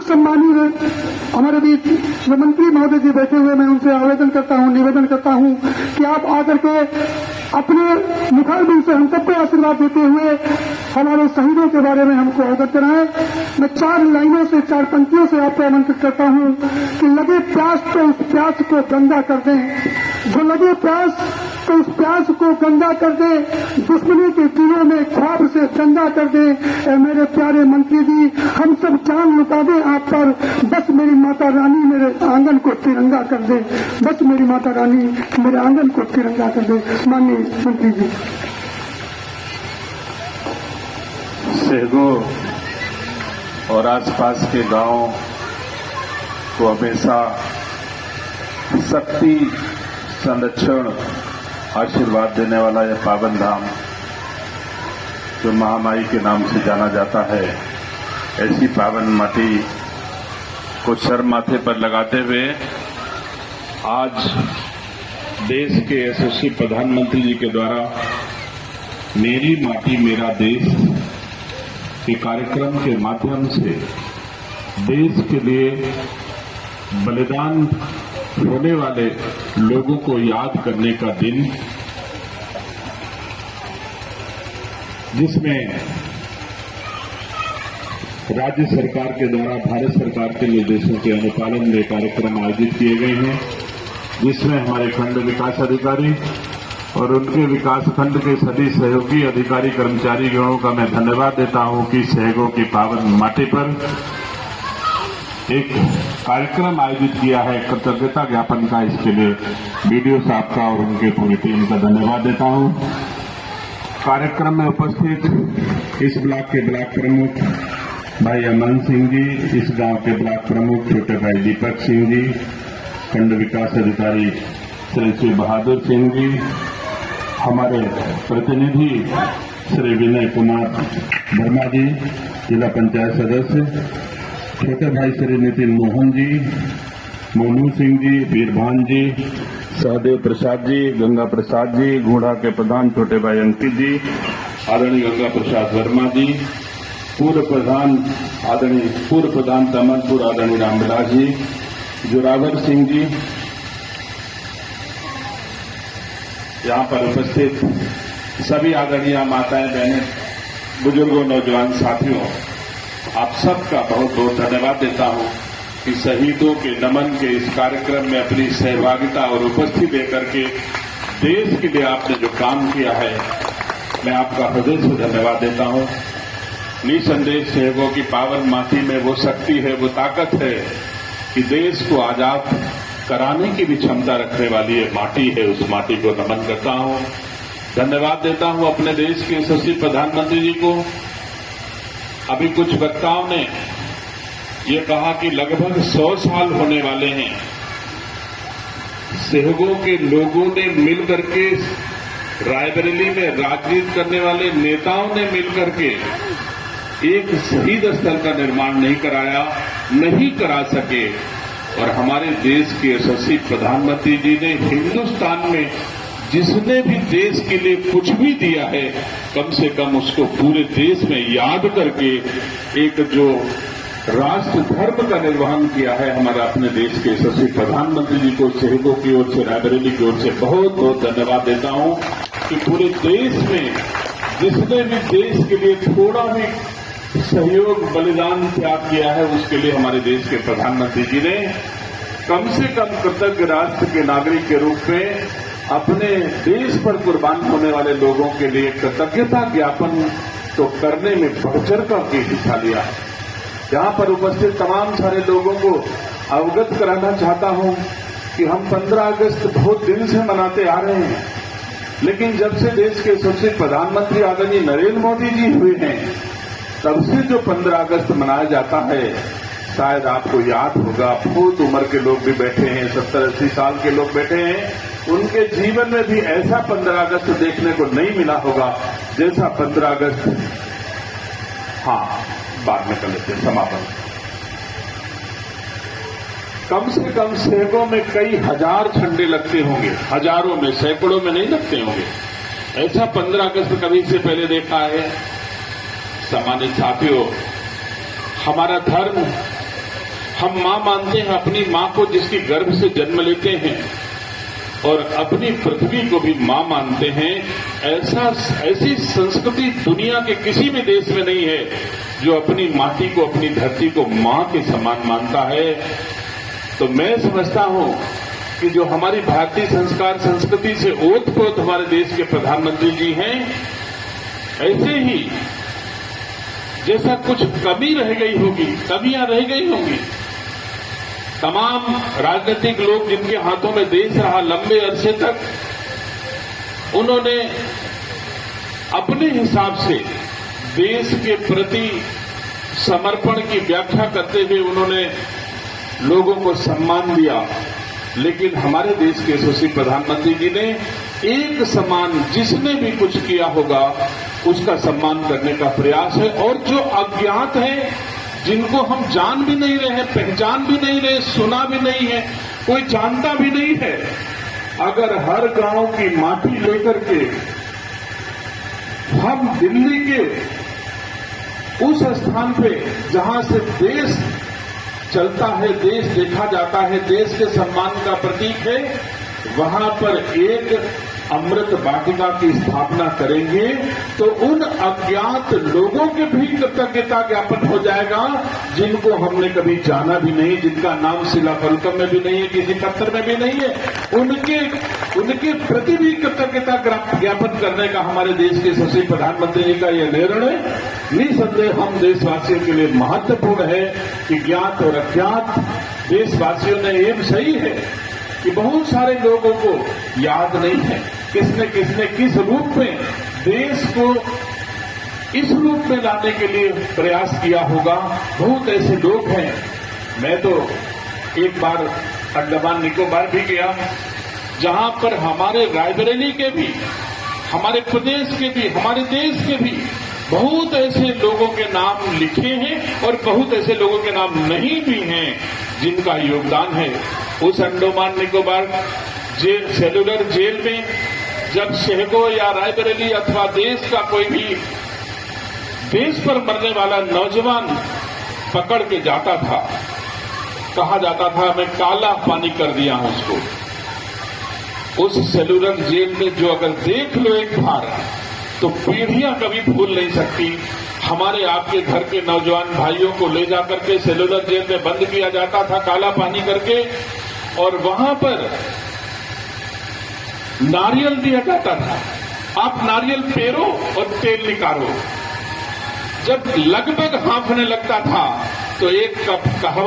सम्मानीय हमारे बीच जो मंत्री महोदय जी बैठे हुए, मैं उनसे आवेदन करता हूं, निवेदन करता हूं कि आप आकर के अपने मुखारबिन से हम सबको आशीर्वाद देते हुए हमारे शहीदों के बारे में हमको अवगत कराएं। मैं 4 लाइनों से, 4 पंक्तियों से आपको आमंत्रित करता हूं कि लगे प्यास तो उस प्यास को गंगा कर दें, जो लगे प्यास तो उस प्यास को गंगा कर दे, दुश्मनी के दिनों में ख्वाब से गंगा कर दे। ए मेरे प्यारे मंत्री जी, हम सब जान लुटा दें आप पर, बस मेरी माता रानी मेरे आंगन को तिरंगा कर दे, बस मेरी माता रानी मेरे आंगन को तिरंगा कर दे। माननीय मंत्री जी। सहगो और आसपास के गांव को हमेशा शक्ति, संरक्षण, आशीर्वाद देने वाला यह पावन धाम जो महामाई के नाम से जाना जाता है, ऐसी पावन माटी को सर माथे पर लगाते हुए आज देश के यशस्वी प्रधानमंत्री जी के द्वारा मेरी माटी मेरा देश के कार्यक्रम के माध्यम से देश के लिए बलिदान होने वाले लोगों को याद करने का दिन, जिसमें राज्य सरकार के द्वारा भारत सरकार के निर्देशों के अनुपालन में कार्यक्रम आयोजित किए गए हैं, जिसमें हमारे खंड विकास अधिकारी और उनके विकास खंड के सभी सहयोगी अधिकारी कर्मचारी गणों का मैं धन्यवाद देता हूं कि सहयोग की पावन माटी पर एक कार्यक्रम आयोजित किया है कृतज्ञता ज्ञापन का। इसके लिए बीडीओ साहब का और उनके पूरी टीम का धन्यवाद देता हूं। कार्यक्रम में उपस्थित इस ब्लॉक के ब्लॉक प्रमुख भाई अमन सिंह जी, इस गांव के ब्लॉक प्रमुख छोटे भाई दीपक सिंह जी, खंड विकास अधिकारी श्री बहादुर सिंह जी, हमारे प्रतिनिधि श्री विनय कुमार वर्मा जी, जिला पंचायत सदस्य छोटे भाई श्री नितिन मोहन जी, मोनू सिंह जी, वीरभान जी, सहदेव प्रसाद जी, गंगा प्रसाद जी, घोड़ा के प्रधान छोटे भाई अंकित जी, आदरणीय गंगा प्रसाद वर्मा जी, पूर्व प्रधान तमनपुर आदरणीय रामविलास जी, जोरावर सिंह जी, यहाँ पर उपस्थित सभी आदरणीय माताएं, बहनें, बुजुर्गों, नौजवान साथियों, आप सबका बहुत बहुत धन्यवाद देता हूं कि शहीदों के नमन के इस कार्यक्रम में अपनी सहभागिता और उपस्थिति देकर के देश के लिए आपने जो काम किया है, मैं आपका हृदय से धन्यवाद देता हूं। निसंदेह सहयोगों की पावन माटी में वो शक्ति है, वो ताकत है कि देश को आजाद कराने की भी क्षमता रखने वाली ये माटी है। उस माटी को नमन करता हूं, धन्यवाद देता हूं अपने देश के यशस्वी प्रधानमंत्री जी को। अभी कुछ वक्ताओं ने ये कहा कि लगभग 100 साल होने वाले हैं। सहयोगों के लोगों ने मिलकर के, रायबरेली में राजनीति करने वाले नेताओं ने मिलकर के एक शहीद स्थल का निर्माण नहीं कराया, नहीं करा सके। और हमारे देश के यशस्वी प्रधानमंत्री जी ने हिंदुस्तान में जिसने भी देश के लिए कुछ भी दिया है, कम से कम उसको पूरे देश में याद करके एक जो राष्ट्र धर्म का निर्वहन किया है हमारा अपने देश के यशस्वी प्रधानमंत्री जी को सहयोगों की ओर से, रायबरेली की ओर से बहुत बहुत धन्यवाद देता हूं कि पूरे देश में जिसने भी देश के लिए थोड़ा भी सहयोग, बलिदान त्याग किया है, उसके लिए हमारे देश के प्रधानमंत्री जी ने कम से कम कृतज्ञ राष्ट्र के नागरिक के रूप में अपने देश पर कुर्बान होने वाले लोगों के लिए कृतज्ञता ज्ञापन तो करने में बढ़-चढ़ के हिस्सा लिया। यहां पर उपस्थित तमाम सारे लोगों को अवगत कराना चाहता हूं कि हम 15 अगस्त बहुत दिन से मनाते आ रहे हैं, लेकिन जब से देश के यशस्वी प्रधानमंत्री आदरणीय नरेंद्र मोदी जी हुए हैं, तब से जो 15 अगस्त मनाया जाता है, शायद आपको याद होगा, बहुत उम्र के लोग भी बैठे हैं, 70-80 साल के लोग बैठे हैं, उनके जीवन में भी ऐसा 15 अगस्त देखने को नहीं मिला होगा जैसा 15 अगस्त। हाँ, बाद में कर लेते हैं समापन। कम से कम सैकड़ों में कई हजार झंडे लगते होंगे, हजारों में, सैकड़ों में नहीं लगते होंगे। ऐसा 15 अगस्त कभी से पहले देखा है? सम्मानित साथियों, हमारा धर्म हम मां मानते हैं अपनी मां को जिसकी गर्भ से जन्म लेते हैं और अपनी पृथ्वी को भी मां मानते हैं। ऐसी संस्कृति दुनिया के किसी भी देश में नहीं है जो अपनी माटी को, अपनी धरती को मां के समान मानता है। तो मैं समझता हूं कि जो हमारी भारतीय संस्कार संस्कृति से ओतप्रोत हमारे देश के प्रधानमंत्री जी हैं, ऐसे ही जैसा कुछ कमी रह गई होगी, कमियां रह गई होंगी, तमाम राजनीतिक लोग जिनके हाथों में देश रहा लंबे अरसे तक, उन्होंने अपने हिसाब से देश के प्रति समर्पण की व्याख्या करते हुए उन्होंने लोगों को सम्मान दिया। लेकिन हमारे देश के यशस्वी प्रधानमंत्री जी ने एक समान जिसने भी कुछ किया होगा उसका सम्मान करने का प्रयास है। और जो अज्ञात है, जिनको हम जान भी नहीं रहे, पहचान भी नहीं रहे, सुना भी नहीं है, कोई जानता भी नहीं है, अगर हर गांव की माटी लेकर के हम दिल्ली के उस स्थान पे जहां से देश चलता है, देश देखा जाता है, देश के सम्मान का प्रतीक है, वहां पर एक अमृत वाटिका की स्थापना करेंगे तो उन अज्ञात लोगों के भी कृतज्ञता ज्ञापन हो जाएगा जिनको हमने कभी जाना भी नहीं, जिनका नाम शिलाफलकों में भी नहीं है, किसी पत्र में भी नहीं है, उनके प्रति भी कृतज्ञता ज्ञापन करने का हमारे देश के यशस्वी प्रधानमंत्री जी का यह निर्णय निसंदेह हम देशवासियों के लिए महत्वपूर्ण है कि ज्ञात और अज्ञात देशवासियों ने ये सही है कि बहुत सारे लोगों को याद नहीं है किसने किस रूप में देश को इस रूप में लाने के लिए प्रयास किया होगा। बहुत ऐसे लोग हैं। मैं तो एक बार अंडमान निकोबार भी गया जहां पर हमारे रायबरेली के भी, हमारे प्रदेश के भी, हमारे देश के भी बहुत ऐसे लोगों के नाम लिखे हैं और बहुत ऐसे लोगों के नाम नहीं भी हैं जिनका योगदान है। उस अंडमान निकोबार सेलुलर जेल में जब शहडोल या रायबरेली अथवा देश का कोई भी देश पर मरने वाला नौजवान पकड़ के जाता था, कहा जाता था मैं काला पानी कर दिया हूं उसको। उस सेलुलर जेल में जो अगर देख लो एक बार तो पीढ़ियां कभी भूल नहीं सकती। हमारे आपके घर के नौजवान भाइयों को ले जाकर के सेलुलर जेल में बंद किया जाता था काला पानी करके, और वहां पर नारियल दिया जाता था। आप नारियल पेरो और तेल निकालो। जब लगभग हाँफने लगता था तो एक कप कहवा